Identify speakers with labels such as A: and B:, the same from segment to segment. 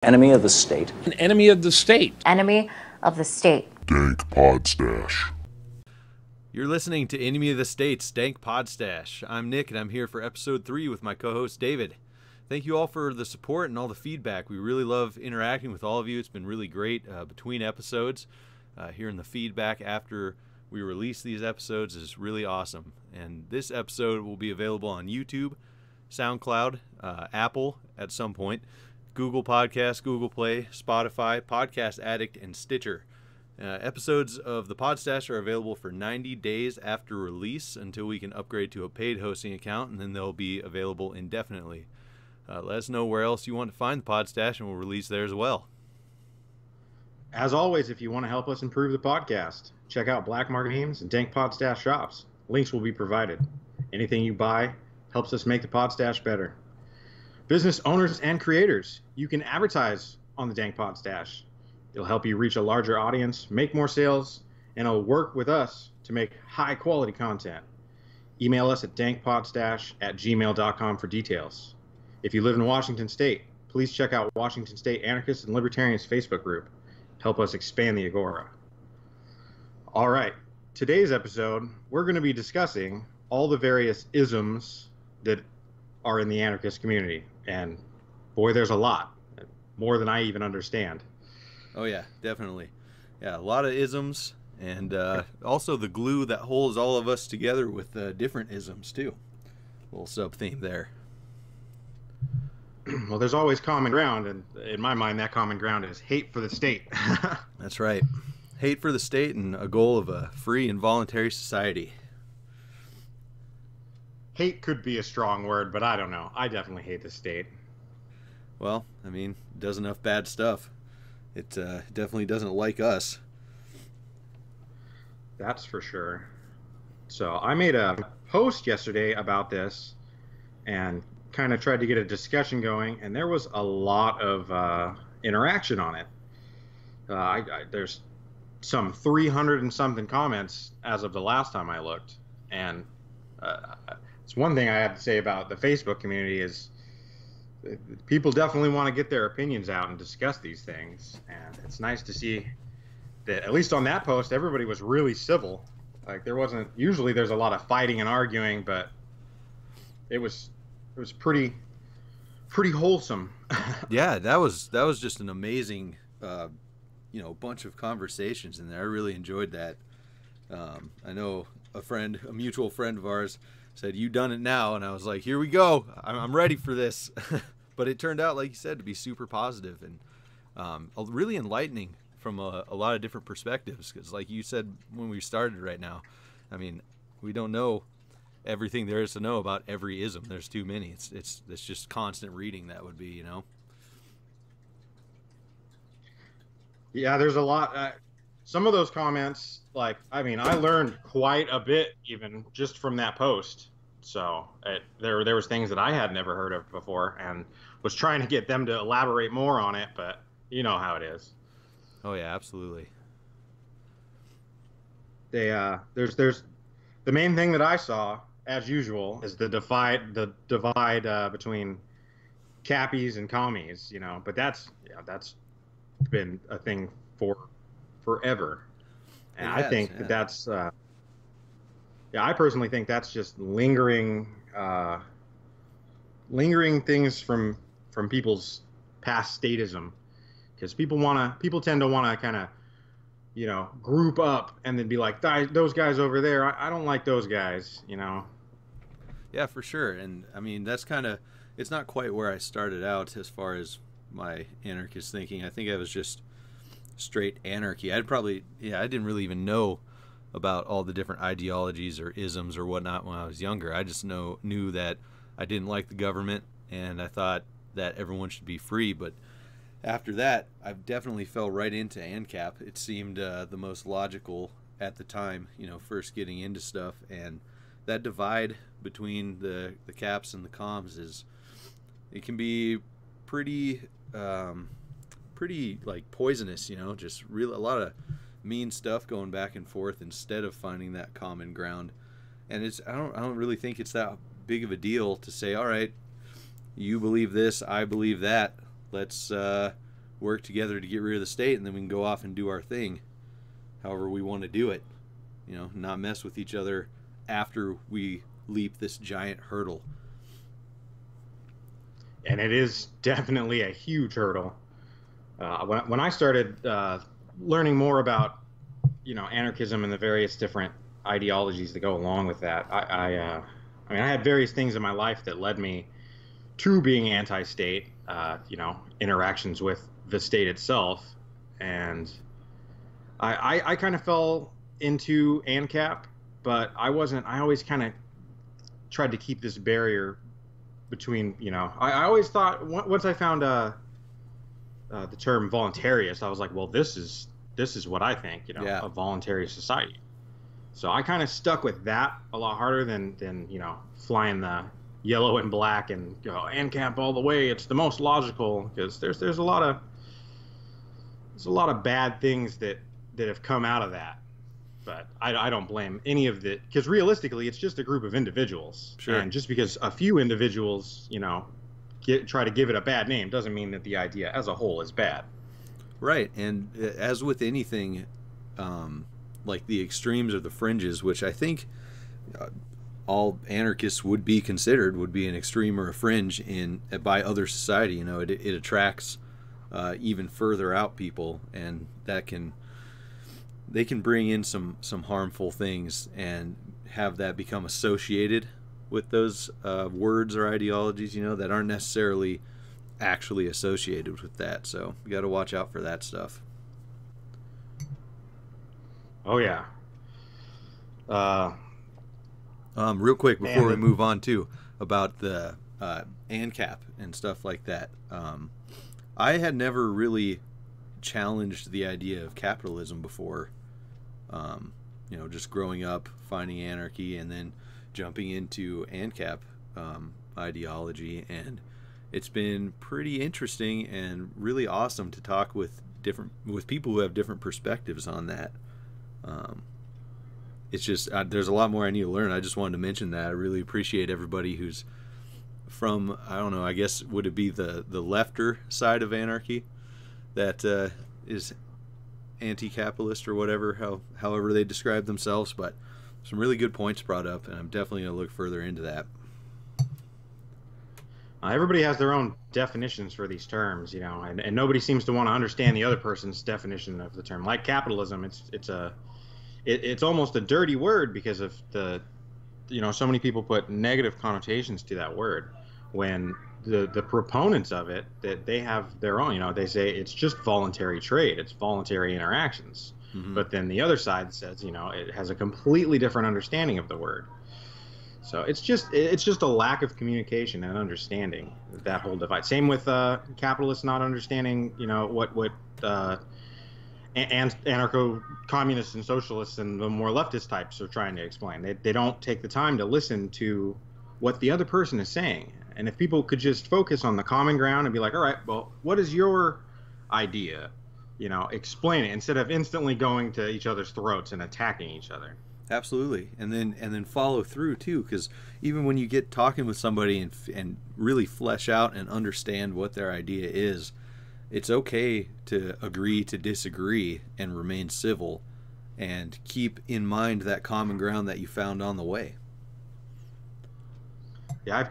A: Enemy of the state.
B: An enemy of the state.
C: Enemy of the state.
D: Dank Podstash.
E: You're listening to Enemy of the State's Dank Podstash. I'm Nick, and I'm here for episode 3 with my co-host David. Thank you all for the support and all the feedback. We really love interacting with all of you. It's been really great between episodes. Hearing the feedback after we release these episodes is really awesome. And this episode will be available on YouTube, SoundCloud, Apple at some point, Google Podcasts, Google Play, Spotify, Podcast Addict, and Stitcher. Episodes of the Podstash are available for 90 days after release until we can upgrade to a paid hosting account, and then they'll be available indefinitely. Let us know where else you want to find the Podstash, and we'll release there as well.
F: As always, if you want to help us improve the podcast, check out Black Market Memes and Dank Podstash shops. Links will be provided. Anything you buy helps us make the Podstash better. Business owners and creators, you can advertise on the Dank Podstash. It'll help you reach a larger audience, make more sales, and it'll work with us to make high-quality content. Email us at dankpodstash@gmail.com for details. If you live in Washington State, please check out Washington State Anarchists and Libertarians Facebook group. Help us expand the Agora. All right, today's episode, we're going to be discussing all the various isms that are in the anarchist community. And boy, there's a lot, more than I even understand.
E: Oh yeah, definitely. Yeah, a lot of isms, and also the glue that holds all of us together with different isms too. Little sub-theme there.
F: Well, there's always common ground, and in my mind, that common ground is hate for the state.
E: That's right. Hate for the state and a goal of a free and voluntary society.
F: Hate could be a strong word, but I don't know. I definitely hate the state.
E: Well, I mean, it does enough bad stuff. It definitely doesn't like us.
F: That's for sure. So I made a post yesterday about this and kind of tried to get a discussion going, and there was a lot of interaction on it. There's some 300 and something comments as of the last time I looked, and it's one thing I have to say about the Facebook community is people definitely want to get their opinions out and discuss these things, and it's nice to see that at least on that post everybody was really civil. Like usually there's a lot of fighting and arguing, but it was pretty wholesome.
E: Yeah, that was just an amazing bunch of conversations in there. I really enjoyed that. I know a mutual friend of ours said, "You done it now," and I was like, "Here we go. I'm ready for this." But it turned out, like you said, to be super positive and really enlightening from a lot of different perspectives. Because, like you said when we started, right now, I mean, we don't know everything there is to know about every ism. There's too many. It's just constant reading. That would be,
F: Yeah, there's a lot. Some of those comments, I learned quite a bit even just from that post. So there was things that I had never heard of before, and was trying to get them to elaborate more on it, but you know how it is.
E: Oh yeah, absolutely.
F: There's the main thing that I saw, as usual, is the divide between cappies and commies, but that's been a thing for forever. And I think that's I personally think that's just lingering things from people's past statism, because people tend to want to kind of group up and then be like, those guys over there, I don't like those guys.
E: Yeah, for sure. And I mean, that's it's not quite where I started out as far as my anarchist thinking. I think I was just straight anarchy. I didn't really even know about all the different ideologies or isms or whatnot when I was younger. I just knew that I didn't like the government, and I thought that everyone should be free. But after that, I definitely fell right into ANCAP. It seemed the most logical at the time, first getting into stuff. And that divide between the caps and the comms it can be pretty poisonous, just a lot of mean stuff going back and forth instead of finding that common ground. And I don't really think it's that big of a deal to say, all right, you believe this, I believe that, let's work together to get rid of the state, and then we can go off and do our thing however we want to do it. Not mess with each other after we leap this giant hurdle.
F: And it is definitely a huge hurdle. When I started learning more about, anarchism and the various different ideologies that go along with that, I had various things in my life that led me to being anti-state, interactions with the state itself. And I kind of fell into ANCAP, but I always kind of tried to keep this barrier between, I always thought, once I found the term voluntarist, I was like, well, this is what I think,
E: Yeah.
F: a voluntary society. So I kind of stuck with that a lot harder than flying the yellow and black and go ANCAP all the way. It's the most logical, because there's a lot of bad things that have come out of that. But I don't blame any of the, because realistically, it's just a group of individuals.
E: Sure.
F: And just because a few individuals, try to give it a bad name doesn't mean that the idea as a whole is bad.
E: Right. And as with anything, like the extremes or the fringes, which I think all anarchists would be considered, would be an extreme or a fringe by other society. It attracts even further out people, and they can bring in some harmful things and have that become associated with those words or ideologies, that aren't necessarily actually associated with that. So you got to watch out for that stuff.
F: Oh yeah.
E: Real quick before we move on too about the ANCAP and stuff like that. I had never really challenged the idea of capitalism before. Just growing up, finding anarchy, and then jumping into ANCAP ideology, and it's been pretty interesting and really awesome to talk with people who have different perspectives on that. It's just there's a lot more I need to learn. I just wanted to mention that. I really appreciate everybody who's from, I don't know, I guess would it be the lefter side of anarchy that is anti-capitalist or whatever, however they describe themselves. But some really good points brought up, and I'm definitely going to look further into that.
F: Everybody has their own definitions for these terms, and nobody seems to want to understand the other person's definition of the term. Like capitalism, it's almost a dirty word because of so many people put negative connotations to that word, when the proponents of it, that they have their own, they say it's just voluntary trade, it's voluntary interactions.
E: Mm-hmm.
F: But then the other side says, it has a completely different understanding of the word. So it's just a lack of communication and understanding, that whole divide. Same with capitalists not understanding, what anarcho-communists and socialists and the more leftist types are trying to explain. They don't take the time to listen to what the other person is saying. And if people could just focus on the common ground and be like, all right, well, what is your idea? Explain it, instead of instantly going to each other's throats and attacking each other.
E: Absolutely. And then follow through too, because even when you get talking with somebody and really flesh out and understand what their idea is, it's okay to agree to disagree and remain civil and keep in mind that common ground that you found on the way.
F: Yeah,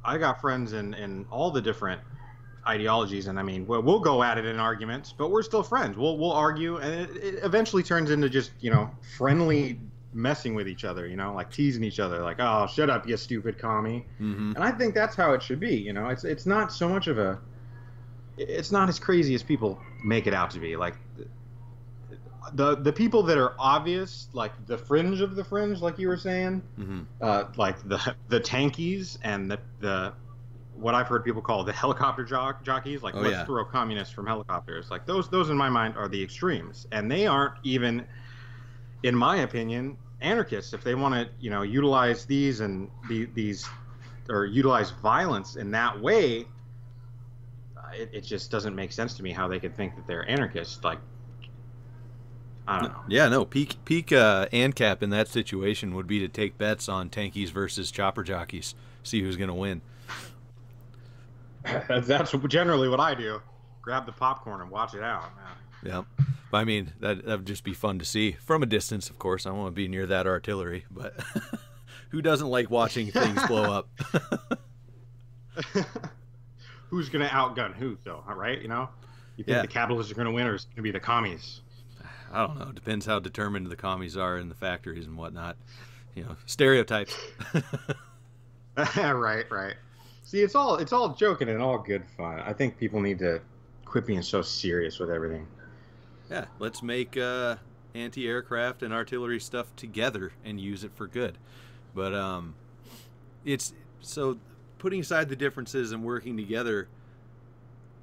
F: I got friends in all the different ideologies, and we'll go at it in arguments, but we're still friends. We'll argue, and it eventually turns into just friendly messing with each other, like teasing each other, like, oh, shut up, you stupid commie.
E: Mm-hmm.
F: And I think that's how it should be. It's not so much of a, it's not as crazy as people make it out to be. Like the people that are obvious, like the fringe of the fringe, like you were saying,
E: mm-hmm.
F: Like the tankies and the what I've heard people call the helicopter jockeys, like let's throw communists from helicopters. Like those in my mind are the extremes, and they aren't even, in my opinion, anarchists. If they want to, utilize these and these, or utilize violence in that way, it just doesn't make sense to me how they could think that they're anarchists. Like, I don't know.
E: Yeah, no. Peak ANCAP in that situation would be to take bets on tankies versus chopper jockeys, see who's going to win.
F: That's generally what I do. grab the popcorn and watch it out.
E: Yeah. I mean, that would just be fun to see from a distance, of course. I don't want to be near that artillery, but who doesn't like watching things blow up?
F: Who's going to outgun who, though, right? You know? You think the capitalists are going to win, or is it going to be the commies?
E: I don't know. It depends how determined the commies are in the factories and whatnot. You know, stereotypes.
F: Right. See, it's all joking and all good fun. I think people need to quit being so serious with everything.
E: Yeah, let's make anti-aircraft and artillery stuff together and use it for good. But it's so putting aside the differences and working together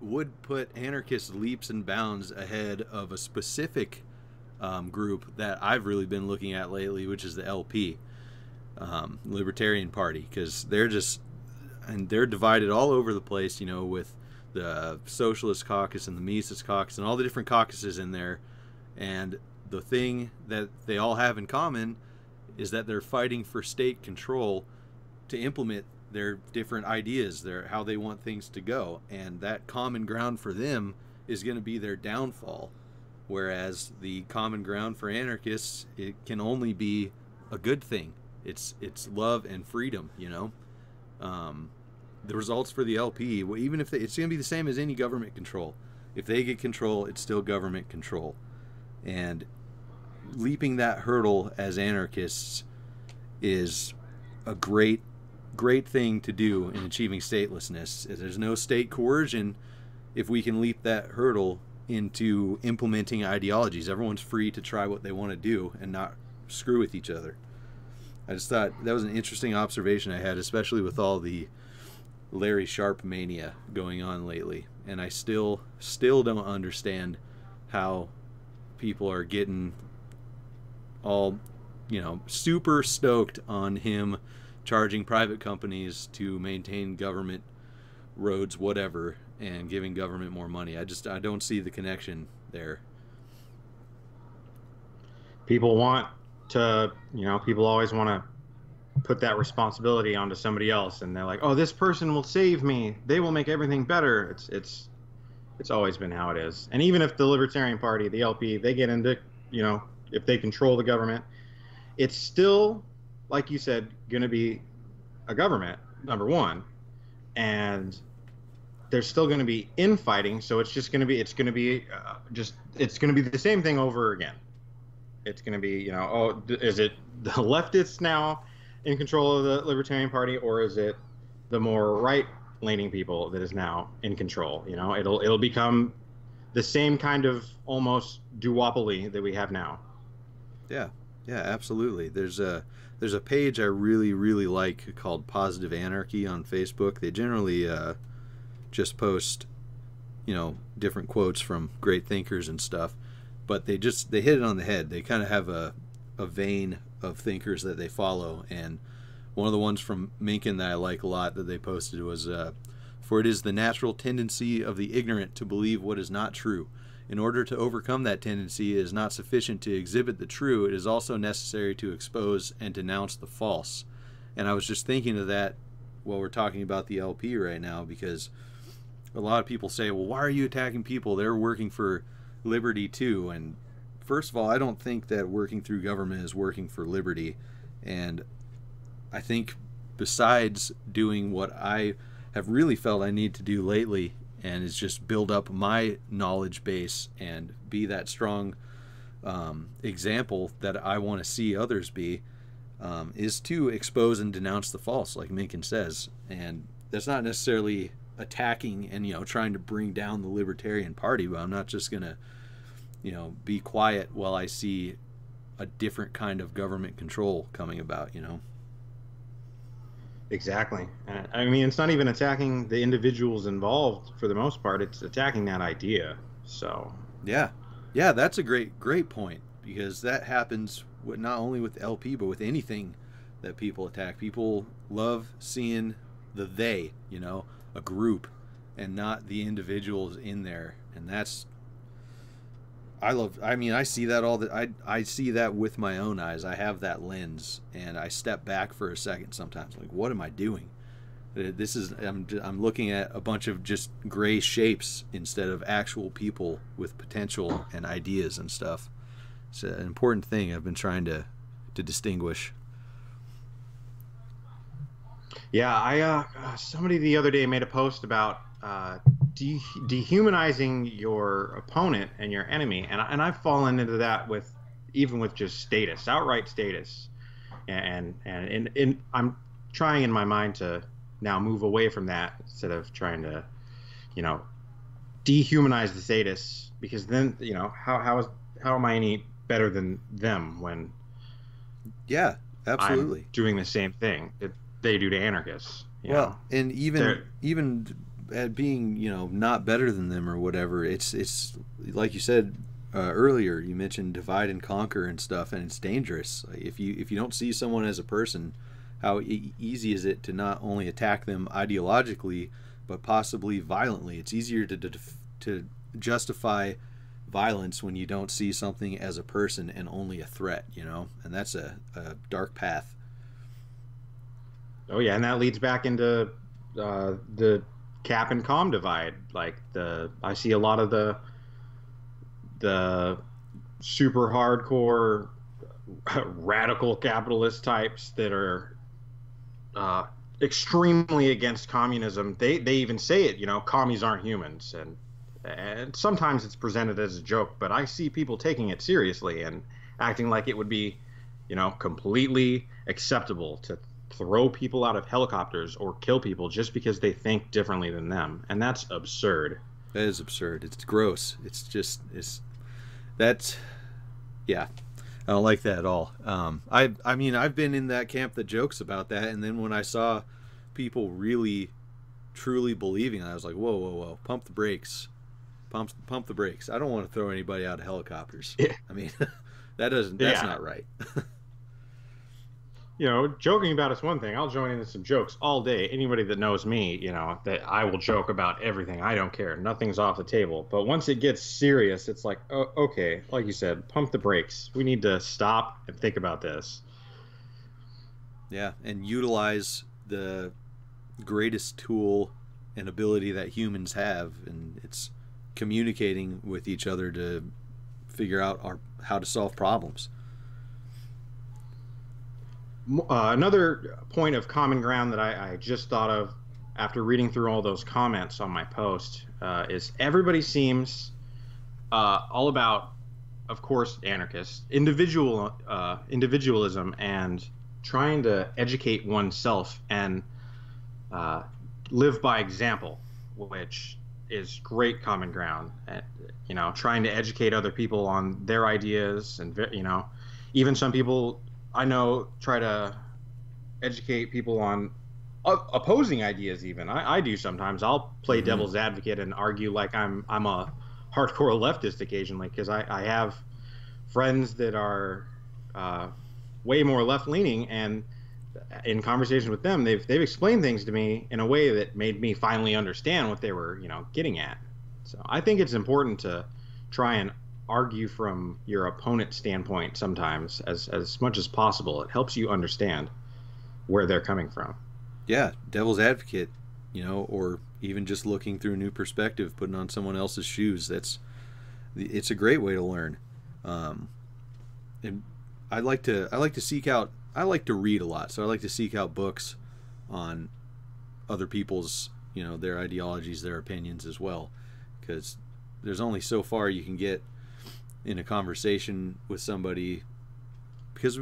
E: would put anarchists leaps and bounds ahead of a specific group that I've really been looking at lately, which is the LP, Libertarian Party, because they're divided all over the place, you know, with the Socialist Caucus and the Mises Caucus and all the different caucuses in there. And the thing that they all have in common is that they're fighting for state control to implement their different ideas, how they want things to go. And that common ground for them is going to be their downfall. Whereas the common ground for anarchists, it can only be a good thing. It's love and freedom, you know. The results for the LP, even if it's going to be the same as any government control. If they get control, it's still government control. And leaping that hurdle as anarchists is a great thing to do in achieving statelessness. There's no state coercion if we can leap that hurdle into implementing ideologies. Everyone's free to try what they want to do and not screw with each other. I just thought that was an interesting observation I had, especially with all the Larry Sharp mania going on lately. And I still don't understand how people are getting all, you know, super stoked on him charging private companies to maintain government roads, whatever, and giving government more money. I don't see the connection there.
F: People want to, you know, people always want to put that responsibility onto somebody else, and they're like, oh, this person will save me, they will make everything better. It's always been how it is. And even if the Libertarian Party, the LP, they get into, you know, if they control the government, it's still, like you said, going to be a government, number one, and there's still going to be infighting. So it's going to be the same thing over again. It's going to be, you know, oh, is it the leftists now in control of the Libertarian Party, or is it the more right-leaning people that is now in control? You know, it'll become the same kind of almost duopoly that we have now.
E: Yeah, absolutely. There's a page I really like called Positive Anarchy on Facebook. They generally just post, you know, different quotes from great thinkers and stuff, but they hit it on the head. They kind of have a vein of thinkers that they follow, and one of the ones from Mencken that I like a lot that they posted was, for it is the natural tendency of the ignorant to believe what is not true. In order to overcome that tendency, it is not sufficient to exhibit the true, it is also necessary to expose and denounce the false. And I was just thinking of that while we're talking about the LP right now, because a lot of people say, well, why are you attacking people? They're working for liberty too. And first of all, I don't think that working through government is working for liberty. And I think besides doing what I have really felt I need to do lately, and is just build up my knowledge base and be that strong example that I want to see others be, is to expose and denounce the false, like Mencken says. And that's not necessarily attacking and, you know, trying to bring down the Libertarian Party, but I'm not just going to, you know, be quiet while I see a different kind of government control coming about, you know.
F: Exactly. I mean, it's not even attacking the individuals involved for the most part. It's attacking that idea. So
E: yeah, that's a great point, because that happens not only with LP but with anything that people attack. People love seeing the they, you know, a group, and not the individuals in there. And that's, I see that I see that with my own eyes. I have that lens, and I step back for a second sometimes, like, what am I doing? This is I'm looking at a bunch of just gray shapes instead of actual people with potential and ideas and stuff. It's an important thing I've been trying to distinguish.
F: Yeah, somebody the other day made a post about dehumanizing your opponent and your enemy, and I've fallen into that with even with just status, outright status, and I'm trying in my mind to now move away from that instead of trying to, you know, dehumanize the status, because then, you know, how am I any better than them when
E: Yeah, absolutely.
F: I'm doing the same thing that they do to anarchists? You
E: Well,
F: know?
E: and even at being, you know, not better than them or whatever, it's like you said earlier. You mentioned divide and conquer and stuff, and it's dangerous. Like, if you don't see someone as a person, how easy is it to not only attack them ideologically, but possibly violently? It's easier to justify violence when you don't see something as a person and only a threat, you know, and that's a dark path.
F: Oh yeah, and that leads back into the cap and com divide. Like I see a lot of the super hardcore radical capitalist types that are extremely against communism. They even say it, you know, commies aren't humans, and sometimes it's presented as a joke, but I see people taking it seriously and acting like it would be, you know, completely acceptable to throw people out of helicopters or kill people just because they think differently than them, and that's absurd.
E: That is absurd. It's gross. That's yeah. I don't like that at all. I mean, I've been in that camp that jokes about that, and then when I saw people really, truly believing it, I was like, whoa, whoa, whoa, pump the brakes, pump the brakes. I don't want to throw anybody out of helicopters.
F: Yeah.
E: I mean, that's not right.
F: You know, joking about it's one thing. I'll join in some jokes all day. Anybody that knows me, you know, that I will joke about everything. I don't care. Nothing's off the table. But once it gets serious, it's like, oh, okay, like you said, pump the brakes. We need to stop and think about this.
E: Yeah, and utilize the greatest tool and ability that humans have, and it's communicating with each other to figure out how to solve problems.
F: Another point of common ground that I just thought of after reading through all those comments on my post is everybody seems all about, of course, anarchists, individualism, and trying to educate oneself and live by example, which is great common ground. You know, trying to educate other people on their ideas, and you know, even some people I know try to educate people on opposing ideas. Even I do sometimes. I'll play devil's advocate and argue like I'm a hardcore leftist occasionally, because I have friends that are way more left leaning, and in conversation with them, they've explained things to me in a way that made me finally understand what they were, you know, getting at. So I think it's important to try and argue from your opponent's standpoint sometimes as much as possible. It helps you understand where they're coming from.
E: Yeah, devil's advocate, you know, or even just looking through a new perspective, putting on someone else's shoes. It's a great way to learn. And I like to seek out. I like to read a lot, so I like to seek out books on other people's, you know, their ideologies, their opinions as well, because there's only so far you can get in a conversation with somebody, because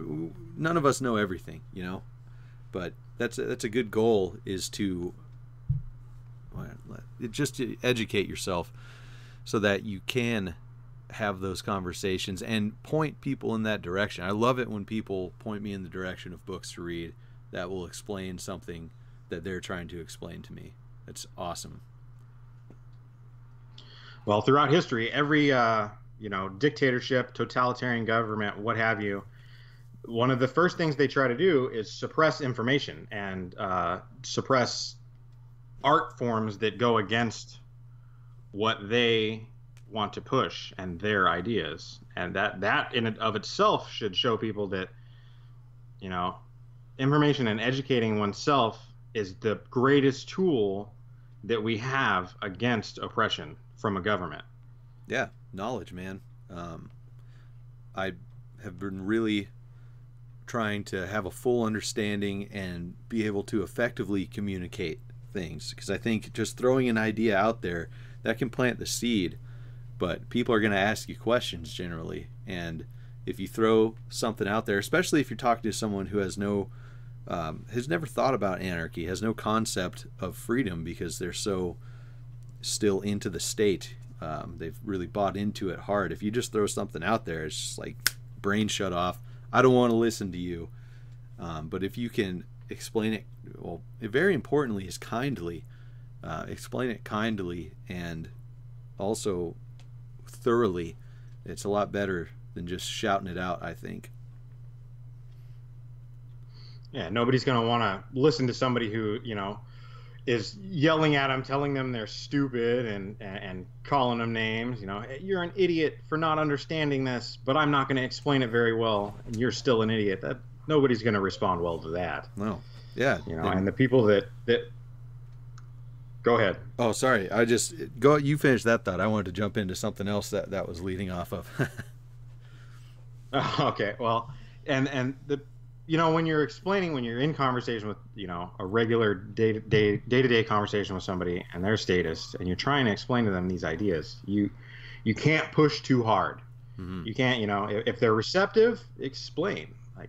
E: none of us know everything, you know. But that's a good goal, is to just to educate yourself so that you can have those conversations and point people in that direction. I love it when people point me in the direction of books to read that will explain something that they're trying to explain to me. That's awesome.
F: Well, throughout history, every you know, dictatorship, totalitarian government, what have you, one of the first things they try to do is suppress information and suppress art forms that go against what they want to push and their ideas. And that in and of itself should show people that, you know, information and educating oneself is the greatest tool that we have against oppression from a government.
E: Yeah, knowledge, man. I have been really trying to have a full understanding and be able to effectively communicate things, because I think just throwing an idea out there, that can plant the seed, but people are going to ask you questions generally. And if you throw something out there, especially if you're talking to someone who has never thought about anarchy, has no concept of freedom because they're so still into the state, they've really bought into it hard. If you just throw something out there, it's just like brain shut off. I don't want to listen to you. But if you can explain it, well, very importantly is kindly. Explain it kindly and also thoroughly. It's a lot better than just shouting it out, I think.
F: Yeah, nobody's going to want to listen to somebody who, is yelling at them, telling them they're stupid and calling them names. You're an idiot for not understanding this, but I'm not going to explain it very well, and you're still an idiot. That nobody's going to respond well to that.
E: No. Yeah.
F: And the people that go ahead.
E: Oh, sorry. You finish that thought. I wanted to jump into something else that was leading off of.
F: Okay. Well, and the when you're in conversation with, a regular day-to-day conversation with somebody and their status, and you're trying to explain to them these ideas, you can't push too hard. Mm-hmm. You can't, if they're receptive, explain,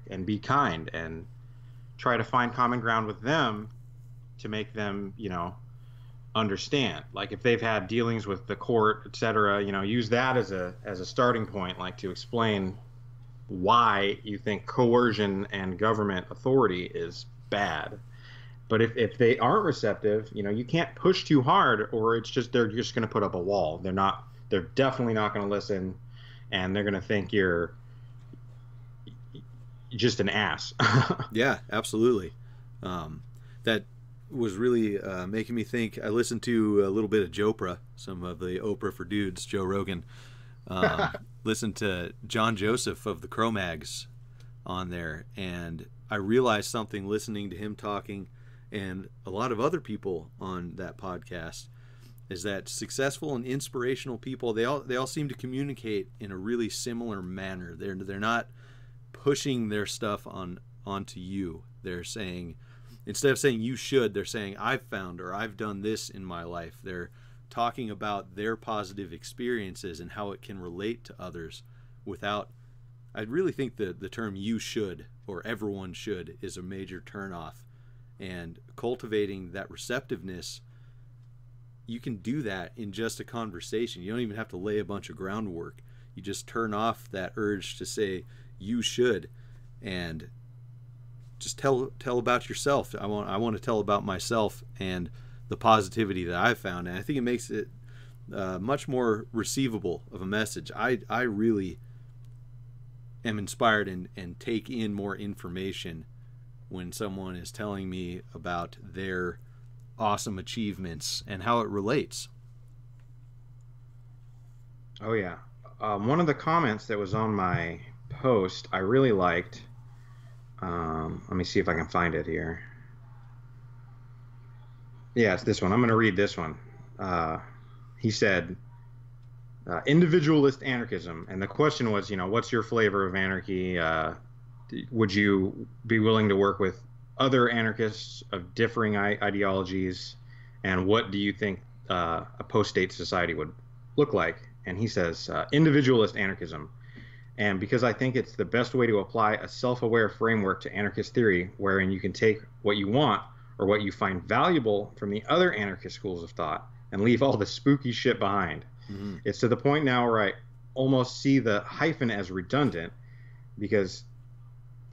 F: and be kind and try to find common ground with them to make them, understand. Like if they've had dealings with the court, etc., use that as a starting point, to explain why you think coercion and government authority is bad. But if they aren't receptive, you can't push too hard, or they're just going to put up a wall. They're definitely not going to listen, and they're going to think you're just an ass.
E: Yeah, absolutely. That was really making me think. I listened to a little bit of Jopra, some of the Oprah for Dudes, Joe Rogan. Listened to John Joseph of the Cro-Mags on there, and I realized something listening to him talking, and a lot of other people on that podcast, is that successful and inspirational people, they all seem to communicate in a really similar manner. They're not pushing their stuff onto you. They're saying, instead of saying you should, they're saying I've found, or I've done this in my life. They're talking about their positive experiences and how it can relate to others without, I really think the term you should or everyone should is a major turnoff. And cultivating that receptiveness, you can do that in just a conversation. You don't even have to lay a bunch of groundwork. You just turn off that urge to say you should and just tell about yourself. I want to tell about myself and the positivity that I've found, and I think it makes it much more receivable of a message. I really am inspired and take in more information when someone is telling me about their awesome achievements and how it relates.
F: Oh yeah. One of the comments that was on my post I really liked. Let me see if I can find it here. Yeah, it's this one. I'm going to read this one. He said, individualist anarchism. And the question was, what's your flavor of anarchy? Would you be willing to work with other anarchists of differing ideologies? And what do you think a post-state society would look like? And he says, individualist anarchism. And because I think it's the best way to apply a self-aware framework to anarchist theory, wherein you can take what you want or what you find valuable from the other anarchist schools of thought and leave all the spooky shit behind. Mm-hmm. It's to the point now where I almost see the hyphen as redundant, because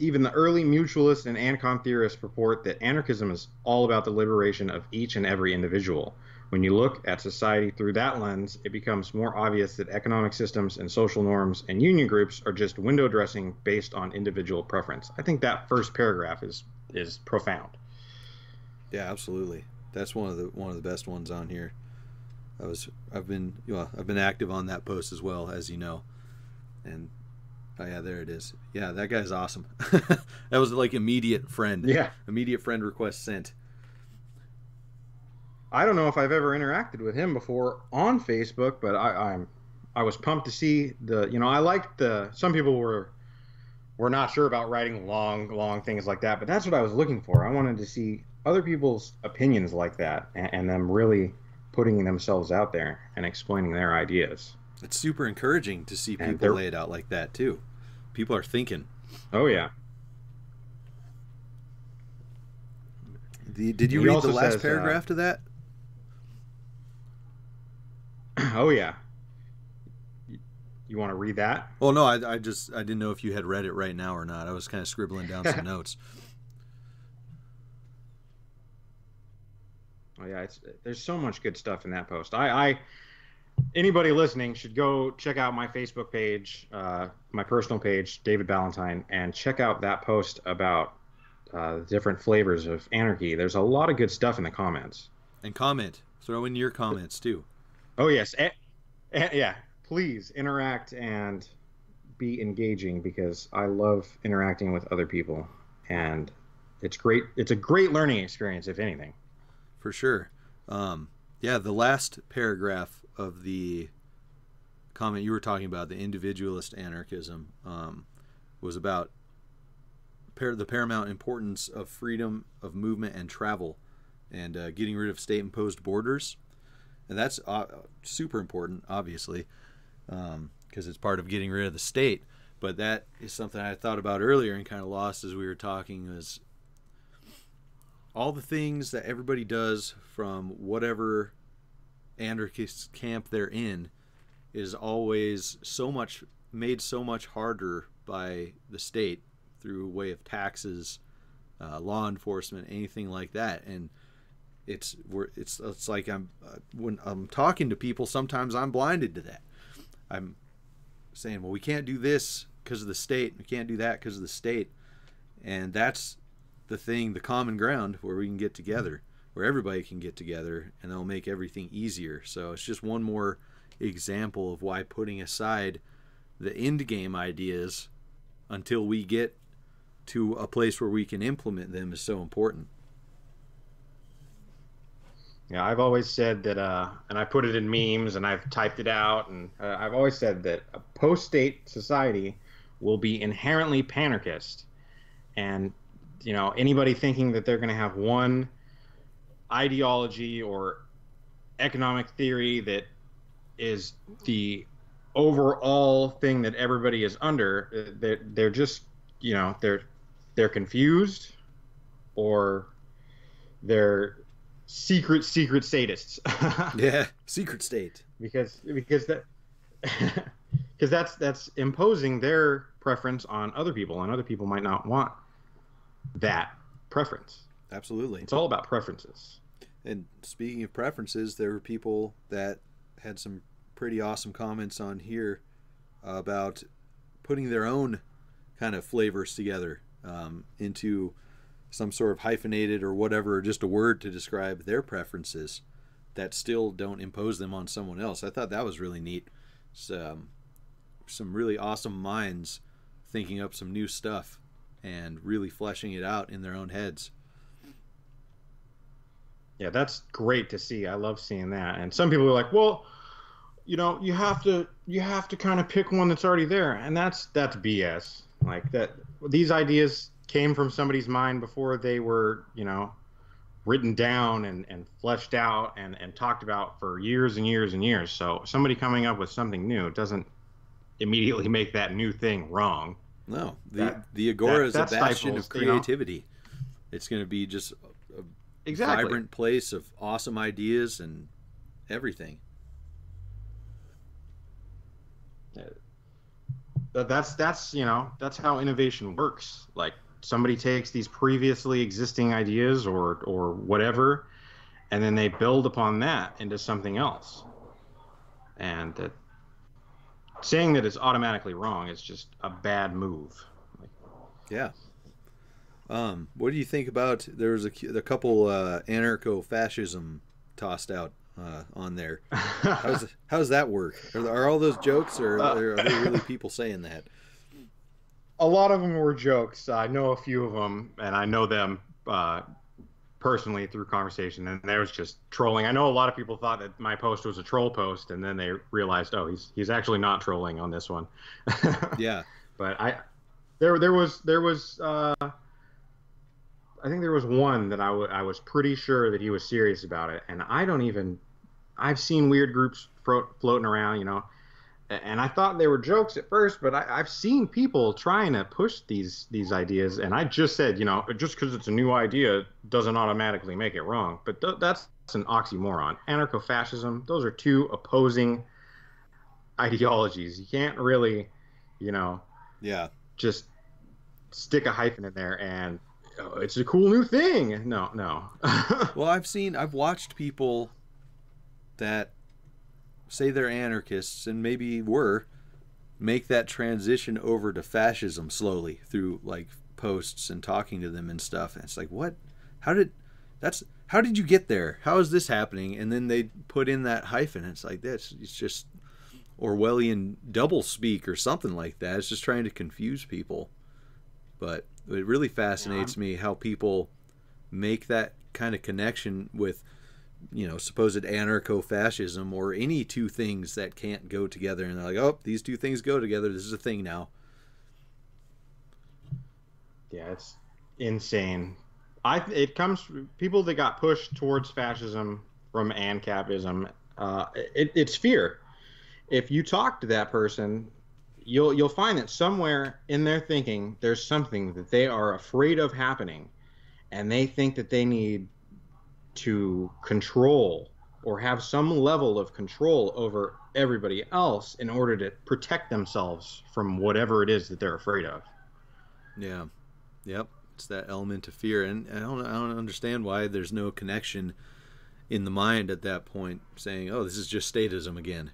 F: even the early mutualists and ancon theorists purport that anarchism is all about the liberation of each and every individual. When you look at society through that lens, it becomes more obvious that economic systems and social norms and union groups are just window dressing based on individual preference. I think that first paragraph is profound.
E: Yeah, absolutely. That's one of the best ones on here. I've been active on that post as well, as you know. And oh yeah, there it is. Yeah, that guy's awesome. That was like immediate friend.
F: Yeah.
E: Immediate friend request sent.
F: I don't know if I've ever interacted with him before on Facebook, but I was pumped to see the, I liked some people were not sure about writing long things like that, but that's what I was looking for. I wanted to see other people's opinions like that, and them really putting themselves out there and explaining their ideas.
E: It's super encouraging to see people lay it out like that too. People are thinking.
F: Oh yeah.
E: Did you read the last paragraph to that?
F: Oh yeah. You want to read that?
E: Oh no, I didn't know if you had read it right now or not. I was kind of scribbling down some notes.
F: Oh yeah, there's so much good stuff in that post. Anybody listening should go check out my Facebook page, my personal page, David Ballantyne, and check out that post about the different flavors of anarchy. There's a lot of good stuff in the comments.
E: And comment. Throw in your comments too.
F: Oh yes, yeah. Please interact and be engaging, because I love interacting with other people, and it's great. It's a great learning experience, if anything.
E: For sure. Yeah, the last paragraph of the comment you were talking about, the individualist anarchism, was about the paramount importance of freedom of movement and travel, and getting rid of state-imposed borders. And that's super important, obviously, because it's part of getting rid of the state. But that is something I thought about earlier and kind of lost as we were talking, was all the things that everybody does from whatever anarchist camp they're in is always made so much harder by the state through way of taxes, law enforcement, anything like that. And it's like when I'm talking to people, sometimes I'm blinded to that. I'm saying, well, we can't do this because of the state, we can't do that because of the state, and that's the common ground where we can get together, where everybody can get together, and that'll make everything easier. So it's just one more example of why putting aside the end game ideas until we get to a place where we can implement them is so important.
F: Yeah, I've always said that, and I put it in memes, and I've typed it out, and I've always said that a post-state society will be inherently panarchist. And, anybody thinking that they're going to have one ideology or economic theory that is the overall thing that everybody is under, they're just, they're confused, or they're secret sadists.
E: Yeah, secret state.
F: because that's imposing their preference on other people, and other people might not want that preference.
E: Absolutely.
F: It's all about preferences.
E: And speaking of preferences, there were people that had some pretty awesome comments on here about putting their own kind of flavors together into some sort of hyphenated or whatever, just a word to describe their preferences that still don't impose them on someone else. I thought that was really neat. Some really awesome minds thinking up some new stuff and really fleshing it out in their own heads.
F: Yeah, that's great to see. I love seeing that. And some people are like, well, you have to kind of pick one that's already there, and that's BS. Like that, these ideas came from somebody's mind before they were, written down and fleshed out and talked about for years and years and years. So somebody coming up with something new doesn't immediately make that new thing wrong.
E: No, the Agora is a bastion of creativity. It's going to be just a vibrant place of awesome ideas and everything. That's how innovation works. Like, somebody takes these previously existing ideas or whatever, and then they build upon that into something else. And saying that it's automatically wrong is just a bad move. Yeah. What do you think about, there was a couple anarcho-fascism tossed out on there. How's that work? Are all those jokes, or are there really people saying that? A
F: lot of them were jokes. I know a few of them, and I know them personally through conversation, and there was just trolling. I know a lot of people thought that my post was a troll post, and then they realized, oh, he's actually not trolling on this one.
E: Yeah.
F: But there was I think there was one that I was pretty sure that he was serious about it, and I've seen weird groups floating around, and I thought they were jokes at first, but I've seen people trying to push these ideas, and I just said, just because it's a new idea doesn't automatically make it wrong. But that's an oxymoron. Anarcho-fascism, those are two opposing ideologies. You can't really,
E: Yeah.
F: just stick a hyphen in there and it's a cool new thing. No.
E: Well, I've watched people that say they're anarchists and maybe make that transition over to fascism slowly through like posts and talking to them and stuff. And it's like, what? How did you get there? How is this happening? And then they put in that hyphen. And it's like this. It's just Orwellian double speak or something like that. It's just trying to confuse people. But it really fascinates me how people make that kind of connection with, supposed anarcho-fascism or any two things that can't go together. And they're like, oh, these two things go together. This is a thing now.
F: Yeah, it's insane. It comes from people that got pushed towards fascism from ANCAPism. It's fear. If you talk to that person, you'll find that somewhere in their thinking there's something that they are afraid of happening, and they think that they need to control or have some level of control over everybody else in order to protect themselves from whatever it is that they're afraid of.
E: Yeah. Yep. It's that element of fear, and I don't understand why there's no connection in the mind at that point saying, oh, this is just statism again.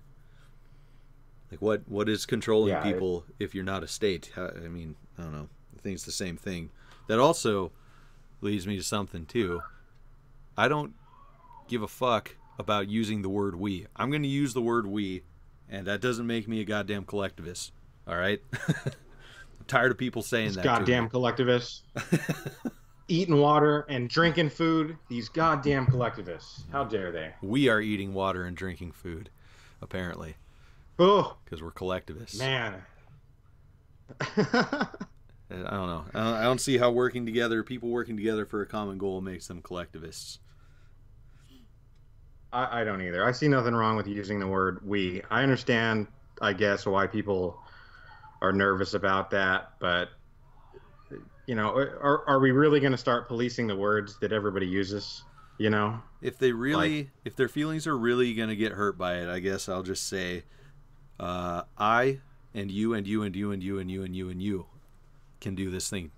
E: Like what is controlling people if you're not a state? I don't know. I think it's the same thing. That also leads me to something too. I don't give a fuck about using the word we. I'm going to use the word we, and that doesn't make me a goddamn collectivist. All right? I'm tired of people saying that.
F: Goddamn collectivists. Eating water and drinking food. These goddamn collectivists. How dare they?
E: We are eating water and drinking food, apparently.
F: Oh,
E: because we're collectivists.
F: Man.
E: I don't know. I don't see how people working together for a common goal makes them collectivists.
F: I don't either. I see nothing wrong with using the word we. I understand, I guess, why people are nervous about that, but are we really going to start policing the words that everybody uses?
E: If their feelings are really going to get hurt by it, I guess I'll just say, I and you and you and you and you and you and you and you can do this thing.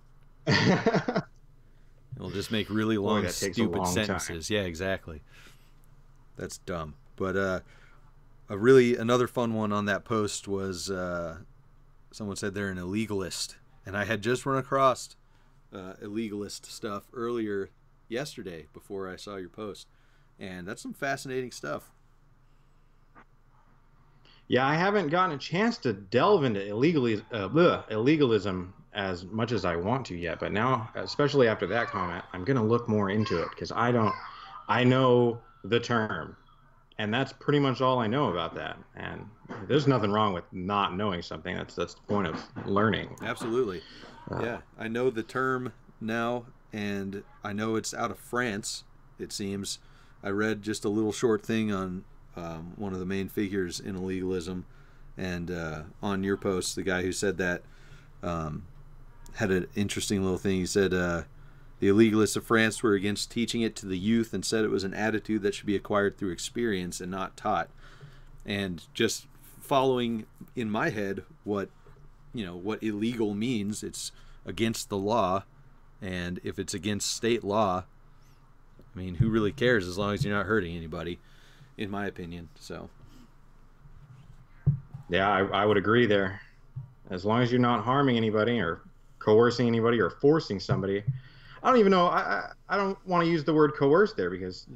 E: It'll just make really long, stupid sentences. Time. Yeah, exactly. That's dumb. But another fun one on that post was someone said they're an illegalist, and I had just run across illegalist stuff earlier yesterday before I saw your post, and that's some fascinating stuff.
F: Yeah, I haven't gotten a chance to delve into illegalism as much as I want to yet, but now, especially after that comment, I'm going to look more into it because I know the term, and that's pretty much all I know about that. And there's nothing wrong with not knowing something. That's the point of learning.
E: Absolutely. Yeah, I know the term now, and I know it's out of France, it seems. I read just a little short thing on one of the main figures in illegalism, and on your post, the guy who said that had an interesting little thing. He said the illegalists of France were against teaching it to the youth and said it was an attitude that should be acquired through experience and not taught. And just following in my head what illegal means, it's against the law, and if it's against state law, I mean, who really cares as long as you're not hurting anybody, in my opinion. So
F: yeah, I would agree there. As long as you're not harming anybody or coercing anybody or forcing somebody. I don't even know. I don't want to use the word coerce there because,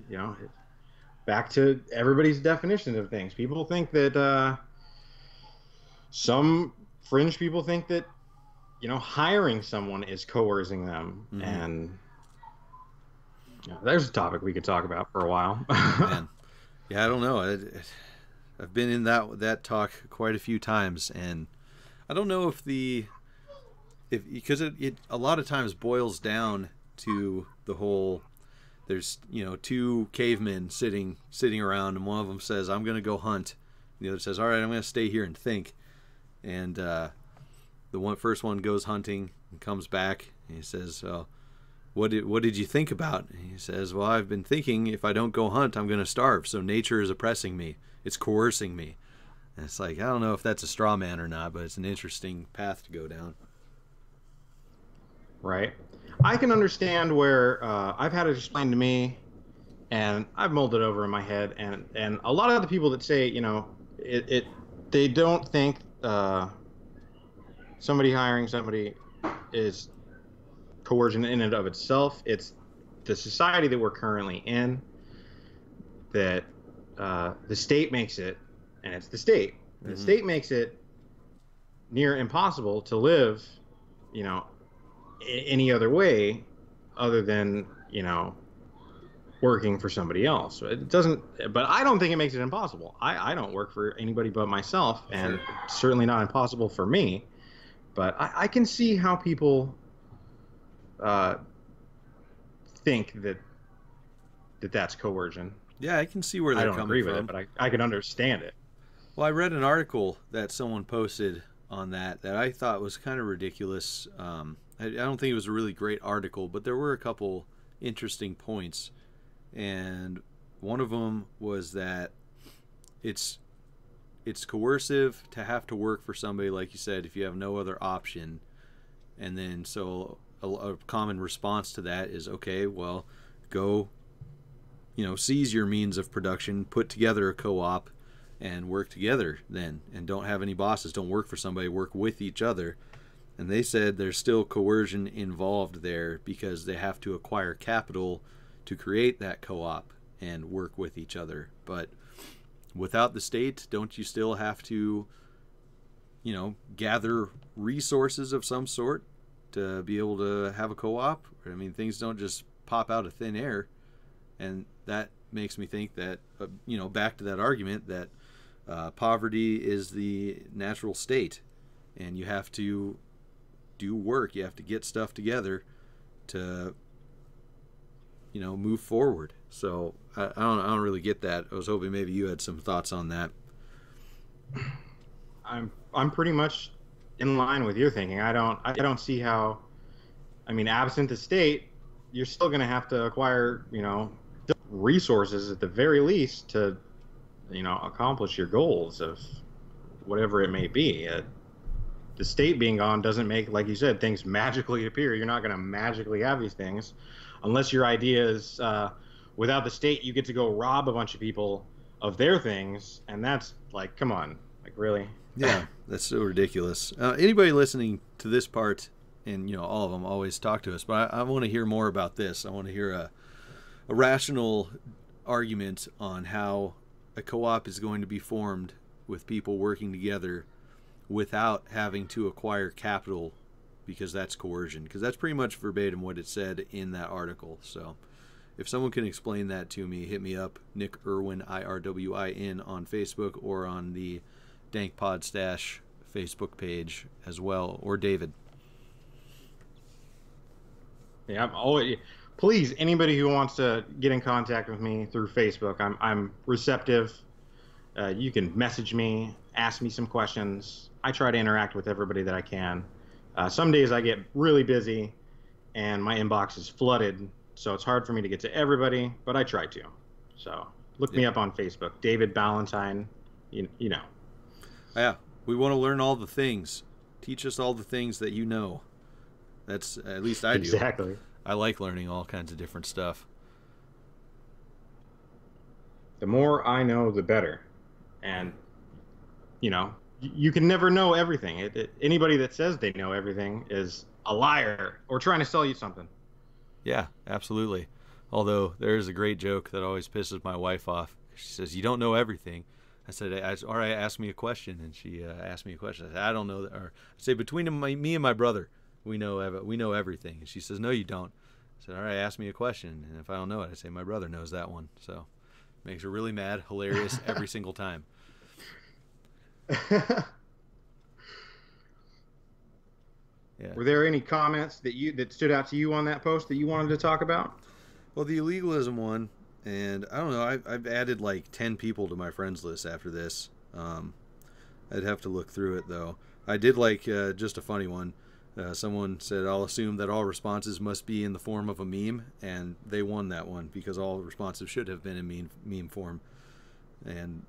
F: back to everybody's definition of things. People think that some fringe people think that, hiring someone is coercing them. Mm-hmm. And Yeah, there's a topic we could talk about for a while.
E: Oh man, yeah, I don't know. I've been in that talk quite a few times, and I don't know if because it a lot of times boils down to the whole. There's two cavemen sitting around, and one of them says, "I'm going to go hunt." The other says, "All right, I'm going to stay here and think." And the first one goes hunting and comes back, and he says, what did you think about? And he says, "Well, I've been thinking if I don't go hunt, I'm going to starve. So nature is oppressing me. It's coercing me." And it's like, I don't know if that's a straw man or not, but it's an interesting path to go down.
F: Right. I can understand where I've had it explained to me, and I've mulled it over in my head, and a lot of the people that say, they don't think somebody hiring somebody is coercion in and of itself. It's the society that we're currently in that the state makes it, and it's the state. The state makes it near impossible to live, any other way other than, working for somebody else. It doesn't, but I don't think it makes it impossible. I don't work for anybody but myself, and it's certainly not impossible for me. But I can see how people think that's coercion.
E: Yeah, I can see where they're coming from.
F: I don't agree with it, but I can understand it.
E: Well, I read an article that someone posted on that I thought was kind of ridiculous. I don't think it was a really great article, but there were a couple interesting points. And one of them was that it's coercive to have to work for somebody, like you said, if you have no other option. And then so a common response to that is, okay, well, go, seize your means of production, put together a co-op, and work together then, and don't have any bosses, don't work for somebody, work with each other. And they said there's still coercion involved there because they have to acquire capital to create that co-op and work with each other. But without the state, don't you still have to, gather resources of some sort to be able to have a co-op? I mean, things don't just pop out of thin air. And that makes me think that, back to that argument that poverty is the natural state, and you have to do work. You have to get stuff together to, move forward. So I don't really get that. I was hoping maybe you had some thoughts on that.
F: I'm pretty much in line with your thinking. I don't see how. I mean, absent the state, you're still going to have to acquire, resources at the very least to, accomplish your goals of whatever it may be. The state being gone doesn't make, like you said, things magically appear. You're not going to magically have these things unless your idea is without the state, you get to go rob a bunch of people of their things. And that's like, come on, like really?
E: Yeah, that's so ridiculous. Anybody listening to this part, and all of them always talk to us, but I want to hear more about this. I want to hear a rational argument on how a co-op is going to be formed with people working together without having to acquire capital, because that's coercion. Because that's pretty much verbatim what it said in that article. So if someone can explain that to me, hit me up, Nick Irwin, IRWIN, on Facebook, or on the Dank Pod Stash Facebook page as well, or David.
F: Yeah, I'm always. Please, anybody who wants to get in contact with me through Facebook, I'm receptive. You can message me, ask me some questions. I try to interact with everybody that I can. Some days I get really busy, and my inbox is flooded, so it's hard for me to get to everybody, but I try to. So look me up on Facebook, David Ballantyne. You know.
E: Yeah, we want to learn all the things. Teach us all the things that you know. That's, at least I do.
F: Exactly.
E: I like learning all kinds of different stuff.
F: The more I know, the better. And, you can never know everything. Anybody that says they know everything is a liar or trying to sell you something.
E: Yeah, absolutely. Although there is a great joke that always pisses my wife off. She says, "You don't know everything." I said, "All right, ask me a question." And she asked me a question. I said, "I don't know." Or I say, "Between me and my brother, we know everything." And she says, "No, you don't." I said, all right, ask me a question. And if I don't know it, I say, my brother knows that one. So makes her really mad, hilarious every single time. Yeah.
F: Were there any comments that stood out to you on that post that you wanted to talk about?
E: Well, the illegalism one, and I don't know, I've added like 10 people to my friends list after this. I'd have to look through it, though. I did like just a funny one. Someone said, I'll assume that all responses must be in the form of a meme, and they won that one because all responses should have been in meme form. And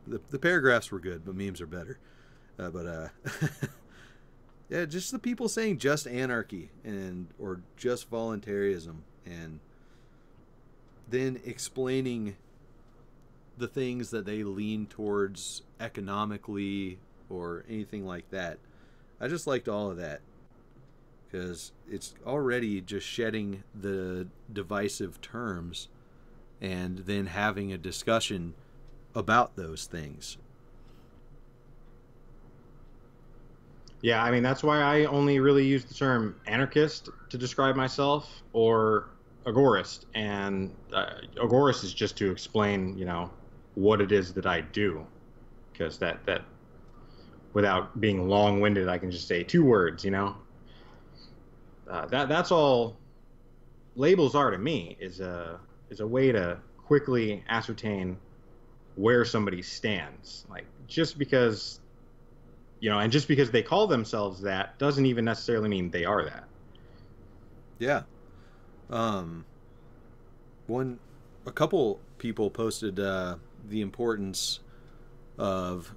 E: the paragraphs were good, but memes are better. Yeah, just the people saying just anarchy or just voluntarism, and then explaining the things that they lean towards economically or anything like that. I just liked all of that because it's already just shedding the divisive terms and then having a discussion about those things.
F: Yeah, I mean, that's why I only really use the term anarchist to describe myself, or agorist. And agorist is just to explain, what it is that I do. Because that without being long-winded, I can just say 2 words, That's all labels are to me, is a way to quickly ascertain where somebody stands. Like, just because... and just because they call themselves that doesn't even necessarily mean they are that.
E: Yeah. A couple people posted the importance of,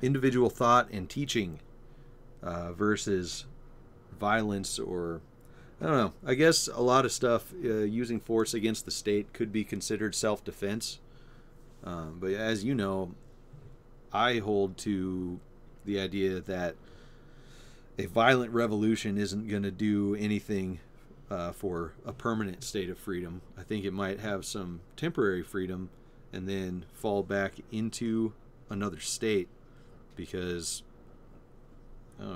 E: individual thought and teaching versus violence, or I don't know. I guess a lot of stuff using force against the state could be considered self-defense. But as you know, I hold to the idea that a violent revolution isn't going to do anything for a permanent state of freedom. I think it might have some temporary freedom and then fall back into another state because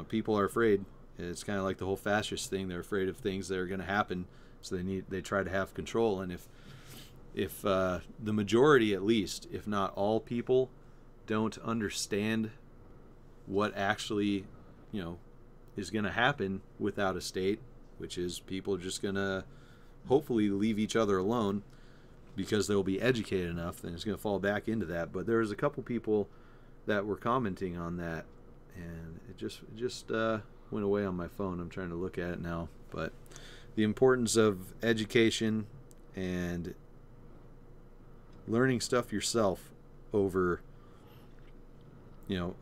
E: people are afraid. It's kind of like the whole fascist thing. They're afraid of things that are going to happen, so they try to have control. And if the majority, at least, if not all people, don't understand what actually, is going to happen without a state, which is people are just going to hopefully leave each other alone because they'll be educated enough, then it's going to fall back into that. But there was a couple people that were commenting on that, and it just went away on my phone. I'm trying to look at it now. But the importance of education and learning stuff yourself over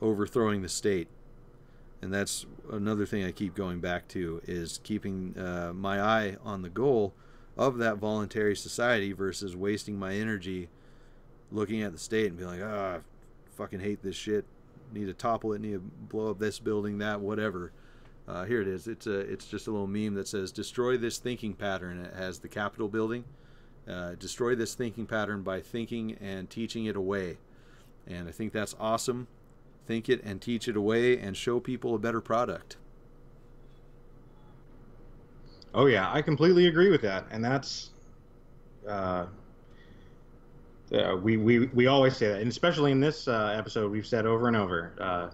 E: overthrowing the state. And that's another thing I keep going back to, is keeping my eye on the goal of that voluntary society versus wasting my energy looking at the state and being like, I fucking hate this shit, need to topple it, need to blow up this building, that, whatever. Here it is. It's just a little meme that says, destroy this thinking pattern. It has the Capitol building. Destroy this thinking pattern by thinking and teaching it away. And I think that's awesome. Think it and teach it away and show people a better product.
F: Oh yeah, I completely agree with that, and that's we always say that, and especially in this episode, we've said over and over,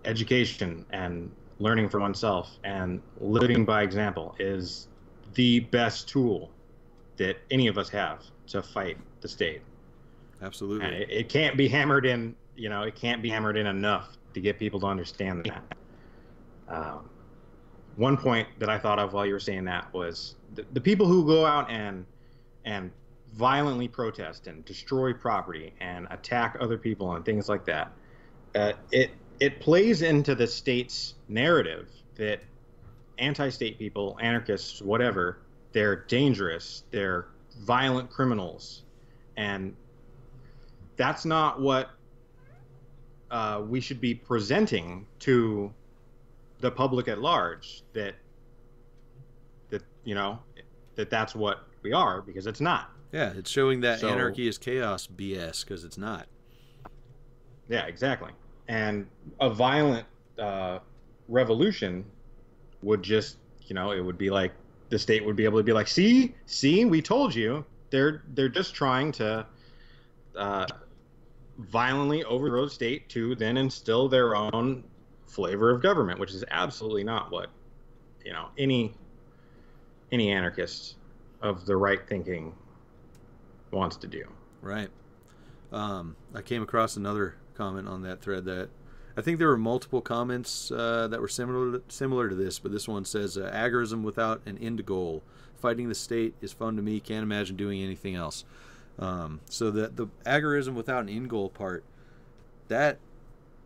F: education and learning for oneself and living by example is the best tool that any of us have to fight the state.
E: Absolutely.
F: And it can't be hammered in. It can't be hammered in enough to get people to understand that. One point that I thought of while you were saying that was the people who go out and violently protest and destroy property and attack other people and things like that. It plays into the state's narrative that anti-state people, anarchists, whatever, they're dangerous, they're violent criminals, and that's not what we should be presenting to the public at large, that's what we are, because it's not.
E: Yeah, it's showing that anarchy is chaos BS, because it's not.
F: Yeah, exactly. And a violent revolution would just it would be like the state would be able to be like, see, we told you. They're just trying to violently overthrow the state to then instill their own flavor of government, which is absolutely not what any anarchist of the right thinking wants to do.
E: Right. I came across another comment on that thread that I think there were multiple comments that were similar to this, but this one says agorism without an end goal. Fighting the state is fun to me. Can't imagine doing anything else. So the agorism without an end goal part, that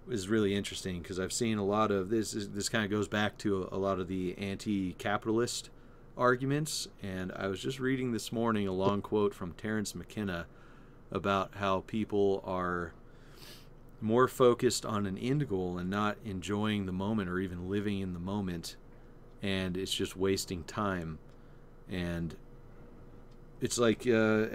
E: is really interesting because I've seen a lot of this. This kind of goes back to a lot of the anti-capitalist arguments, and I was just reading this morning a long quote from Terence McKenna about how people are more focused on an end goal and not enjoying the moment or even living in the moment, and it's just wasting time. And it's like what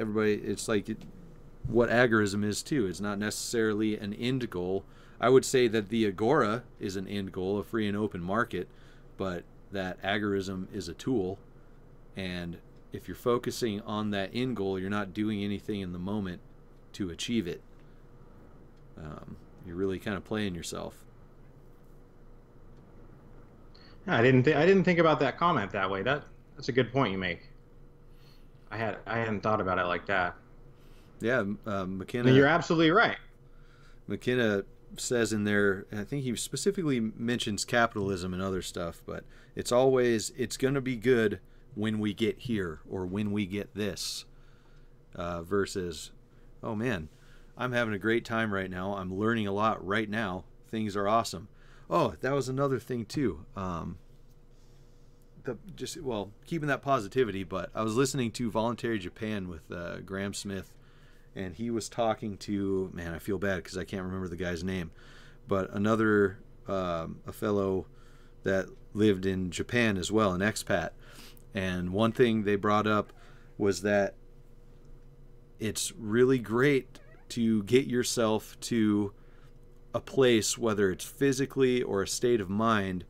E: agorism is too. It's not necessarily an end goal. I would say that the agora is an end goal, a free and open market, but that agorism is a tool. And if you're focusing on that end goal, you're not doing anything in the moment to achieve it. You're really kind of playing yourself.
F: I didn't think about that comment that way. That's a good point you make. I hadn't thought about it like that.
E: Yeah, McKenna.
F: You're absolutely right.
E: McKenna says in there, I think he specifically mentions capitalism and other stuff, but it's going to be good when we get here or when we get this, versus, oh man, I'm having a great time right now. I'm learning a lot right now. Things are awesome. Oh, that was another thing too. Keeping that positivity, but I was listening to Voluntary Japan with Graham Smith, and he was talking to, man, I feel bad because I can't remember the guy's name, but another, a fellow that lived in Japan as well, an expat. And one thing they brought up was that it's really great to get yourself to a place, whether it's physically or a state of mind,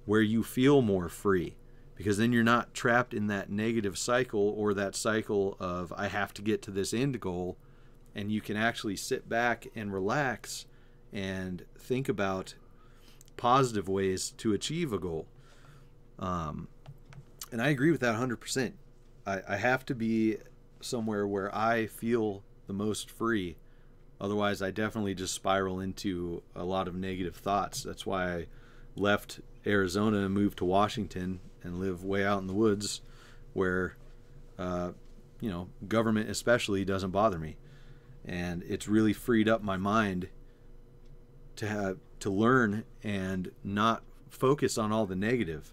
E: where you feel more free, because then you're not trapped in that negative cycle or that cycle of I have to get to this end goal, and you can actually sit back and relax and think about positive ways to achieve a goal. And I agree with that 100%. I have to be somewhere where I feel the most free. Otherwise, I definitely just spiral into a lot of negative thoughts. That's why I left Arizona and moved to Washington and live way out in the woods where, government especially doesn't bother me. And it's really freed up my mind to learn and not focus on all the negative.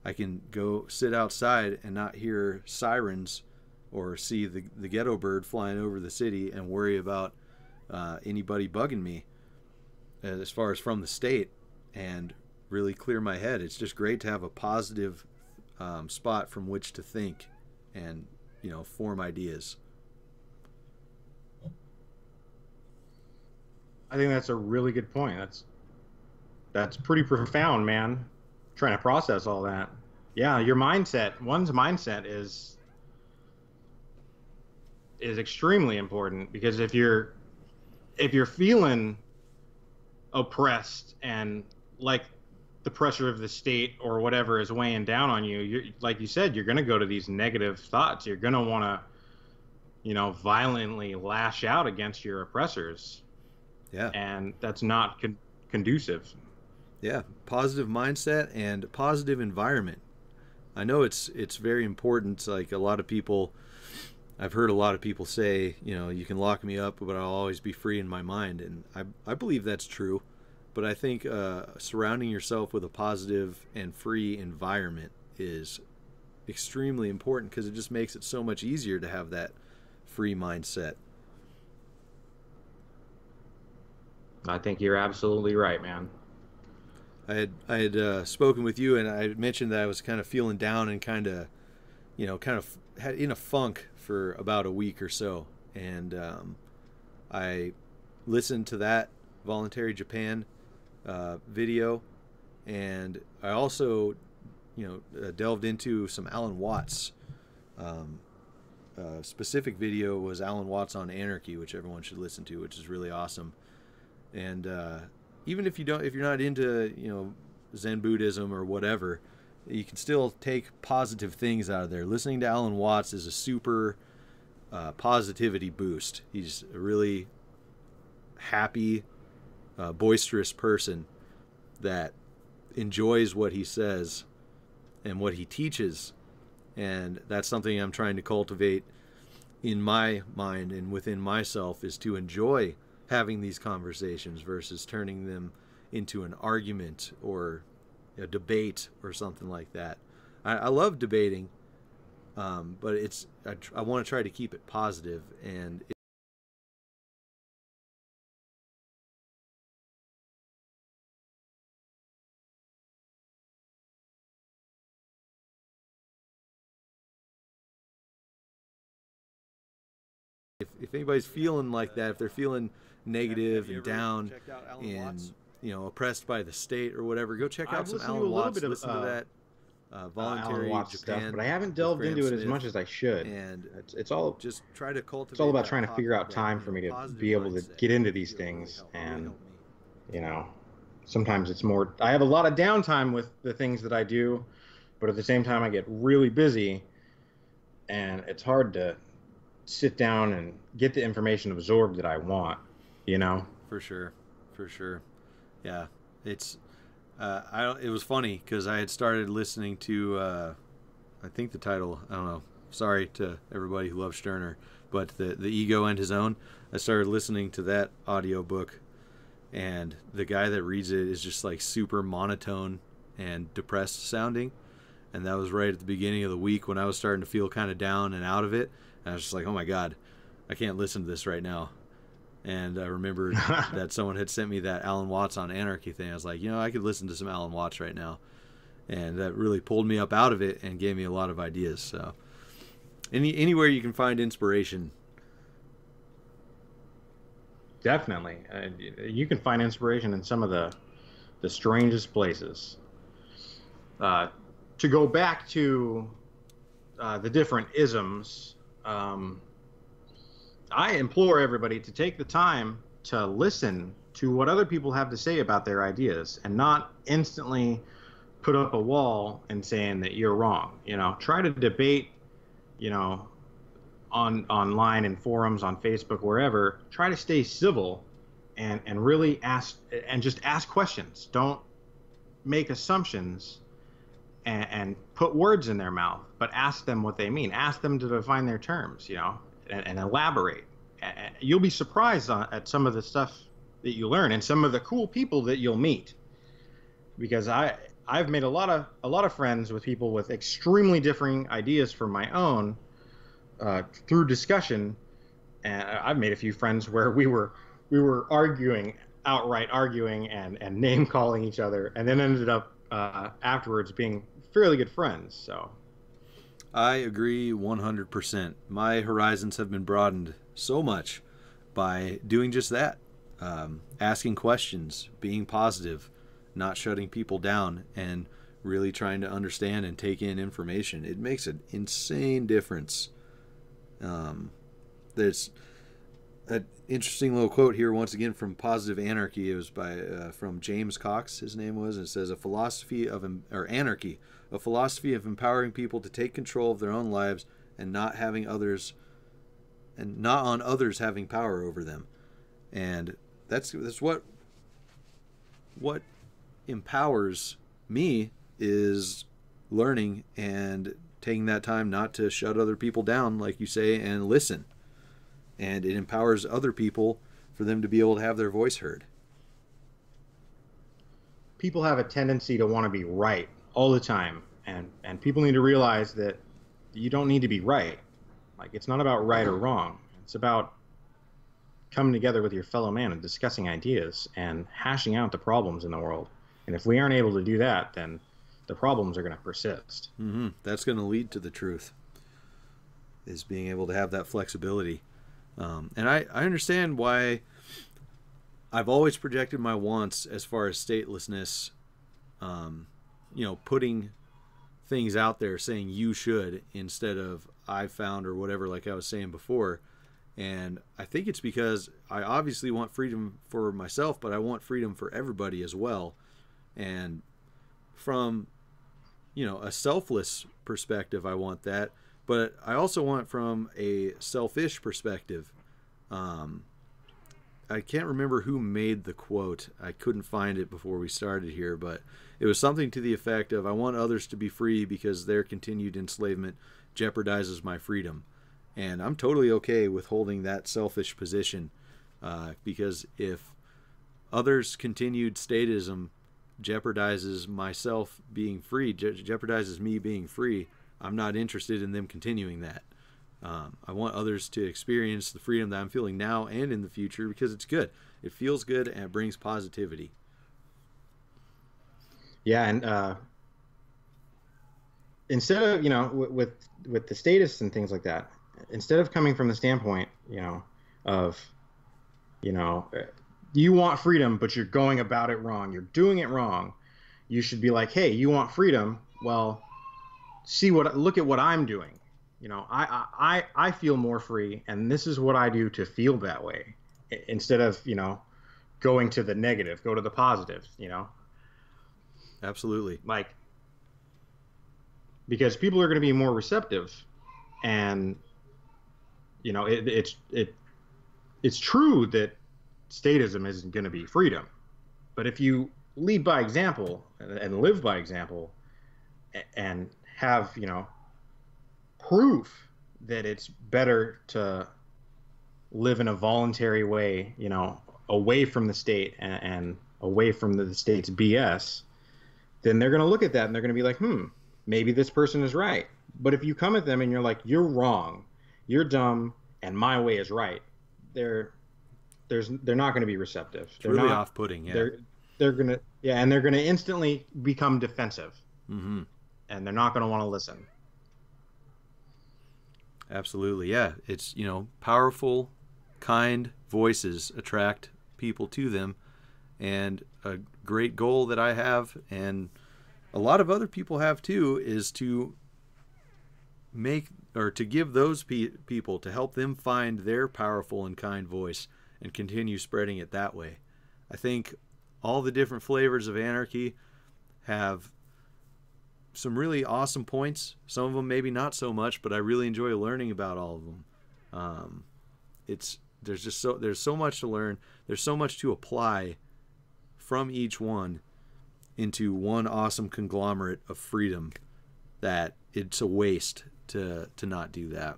E: I can go sit outside and not hear sirens or see the ghetto bird flying over the city and worry about anybody bugging me as far as from the state, and really clear my head. It's just great to have a positive spot from which to think and form ideas.
F: I think that's a really good point. That's pretty profound, man. Trying to process all that. Yeah, one's mindset is extremely important, because if you're feeling oppressed and like the pressure of the state or whatever is weighing down on you, you're, like you said, you're going to go to these negative thoughts. You're going to want to violently lash out against your oppressors.
E: Yeah.
F: And that's not conducive.
E: Yeah, positive mindset and positive environment. I know it's very important. Like a lot of people, I've heard a lot of people say, you can lock me up, but I'll always be free in my mind. And I believe that's true. But I think surrounding yourself with a positive and free environment is extremely important, because it just makes it so much easier to have that free mindset.
F: I think you're absolutely right, man.
E: I had spoken with you, and I had mentioned that I was kind of feeling down and kind of had in a funk for about a week or so. And I listened to that Voluntary Japan video, and I also delved into some Alan Watts. Specific video was Alan Watts on Anarchy, which everyone should listen to, which is really awesome. And even if you're not into Zen Buddhism or whatever, you can still take positive things out of there. Listening to Alan Watts is a super positivity boost. He's a really happy, boisterous person that enjoys what he says and what he teaches, and that's something I'm trying to cultivate in my mind and within myself, is to enjoy having these conversations versus turning them into an argument or a debate or something like that. I love debating, but I want to try to keep it positive, and if anybody's feeling like that, if they're feeling negative and down and oppressed by the state or whatever, go check out some Alan Watts. Listen to that voluntary
F: Alan Watts
E: Japan
F: stuff, but I haven't delved into it as much as I should.
E: And
F: it's all
E: just try to cultivate.
F: It's all about trying to figure out time for me to be able to get into these things, and sometimes it's more. I have a lot of downtime with the things that I do, but at the same time I get really busy, and it's hard to sit down and get the information absorbed that I want,
E: For sure. Yeah, it's it was funny because I had started listening to I think the title, I don't know, sorry to everybody who loves Stirner, but the Ego and His Own. I started listening to that audiobook, and the guy that reads it is just like super monotone and depressed sounding, and that was right at the beginning of the week when I was starting to feel kind of down and out of it. And I was just like, oh my God, I can't listen to this right now. And I remembered that someone had sent me that Alan Watts on Anarchy thing. I was like, I could listen to some Alan Watts right now. And that really pulled me up out of it and gave me a lot of ideas. So anywhere you can find inspiration.
F: Definitely. You can find inspiration in some of the strangest places. To go back to the different isms, I implore everybody to take the time to listen to what other people have to say about their ideas and not instantly put up a wall and saying that you're wrong. Try to debate, online in forums, on Facebook, wherever. Try to stay civil and really ask, and just ask questions. Don't make assumptions and put words in their mouth, but ask them what they mean. Ask them to define their terms, and elaborate. You'll be surprised at some of the stuff that you learn and some of the cool people that you'll meet. Because I've made a lot of friends with people with extremely differing ideas from my own through discussion, and I've made a few friends where we were outright arguing and name calling each other, and then ended up afterwards being fairly good friends. So
E: I agree 100%. My horizons have been broadened so much by doing just that. Asking questions, being positive, not shutting people down, and really trying to understand and take in information. It makes an insane difference. There's an interesting little quote here, once again, from Positive Anarchy. It was from James Cox, his name was, and it says, anarchy, a philosophy of empowering people to take control of their own lives and not on others having power over them. And that's what empowers me, is learning and taking that time not to shut other people down, like you say, and listen. And it empowers other people for them to be able to have their voice heard.
F: People have a tendency to want to be right all the time, and people need to realize that you don't need to be right. Like, it's not about right or wrong. It's about coming together with your fellow man and discussing ideas and hashing out the problems in the world. And if we aren't able to do that, then the problems are going to persist.
E: Mm-hmm. That's going to lead to the truth, is being able to have that flexibility. And I understand why I've always projected my wants as far as statelessness, putting things out there saying you should instead of I found or whatever, like I was saying before. And I think it's because I obviously want freedom for myself, but I want freedom for everybody as well. And from, a selfless perspective, I want that. But I also want from a selfish perspective. I can't remember who made the quote. I couldn't find it before we started here, but it was something to the effect of, I want others to be free because their continued enslavement jeopardizes my freedom. And I'm totally okay with holding that selfish position, because if others' continued statism jeopardizes myself being free, jeopardizes me being free, I'm not interested in them continuing that. I want others to experience the freedom that I'm feeling now and in the future because it's good. It feels good and it brings positivity.
F: Yeah, and instead of with the status and things like that, instead of coming from the standpoint of you want freedom but you're going about it wrong, you're doing it wrong, you should be like, hey, you want freedom, well, look at what I'm doing. I feel more free, and this is what I do to feel that way. Instead of going to the negative, go to the positive.
E: Absolutely.
F: Like, because people are going to be more receptive, and it's true that statism isn't going to be freedom, but if you lead by example and live by example, and have proof that it's better to live in a voluntary way, away from the state and away from the state's BS, then they're going to look at that and they're going to be like, maybe this person is right. But if you come at them and you're like, you're wrong, you're dumb, and my way is right, they're not going to be receptive.
E: It's
F: they're
E: really
F: not
E: off-putting. Yeah.
F: They're going to, and they're going to instantly become defensive.
E: Mm-hmm.
F: And they're not going to want to listen.
E: Absolutely. Yeah. It's, powerful, kind voices attract people to them. And a great goal that I have, and a lot of other people have too, is to give those people, to help them find their powerful and kind voice and continue spreading it that way. I think all the different flavors of anarchy have some really awesome points. Some of them maybe not so much, but I really enjoy learning about all of them. There's so much to learn. There's so much to apply from each one into one awesome conglomerate of freedom that it's a waste to not do that.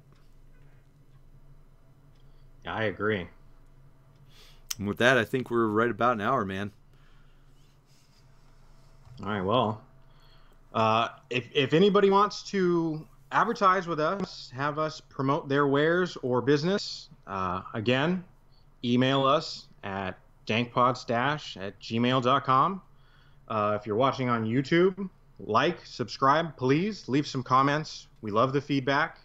F: I agree.
E: And with that, I think we're right about an hour, man.
F: All right, well, if anybody wants to advertise with us, have us promote their wares or business, again, email us at dankpodstash@gmail.com. If you're watching on YouTube, subscribe, please. Leave some comments. We love the feedback.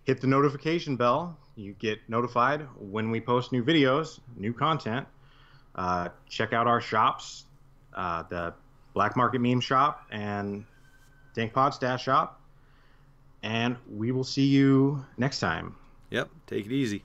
F: Hit the notification bell. You get notified when we post new videos, new content. Check out our shops, the Black Market Meme Shop and Dank Pod Stash Shop. And we will see you next time.
E: Yep. Take it easy.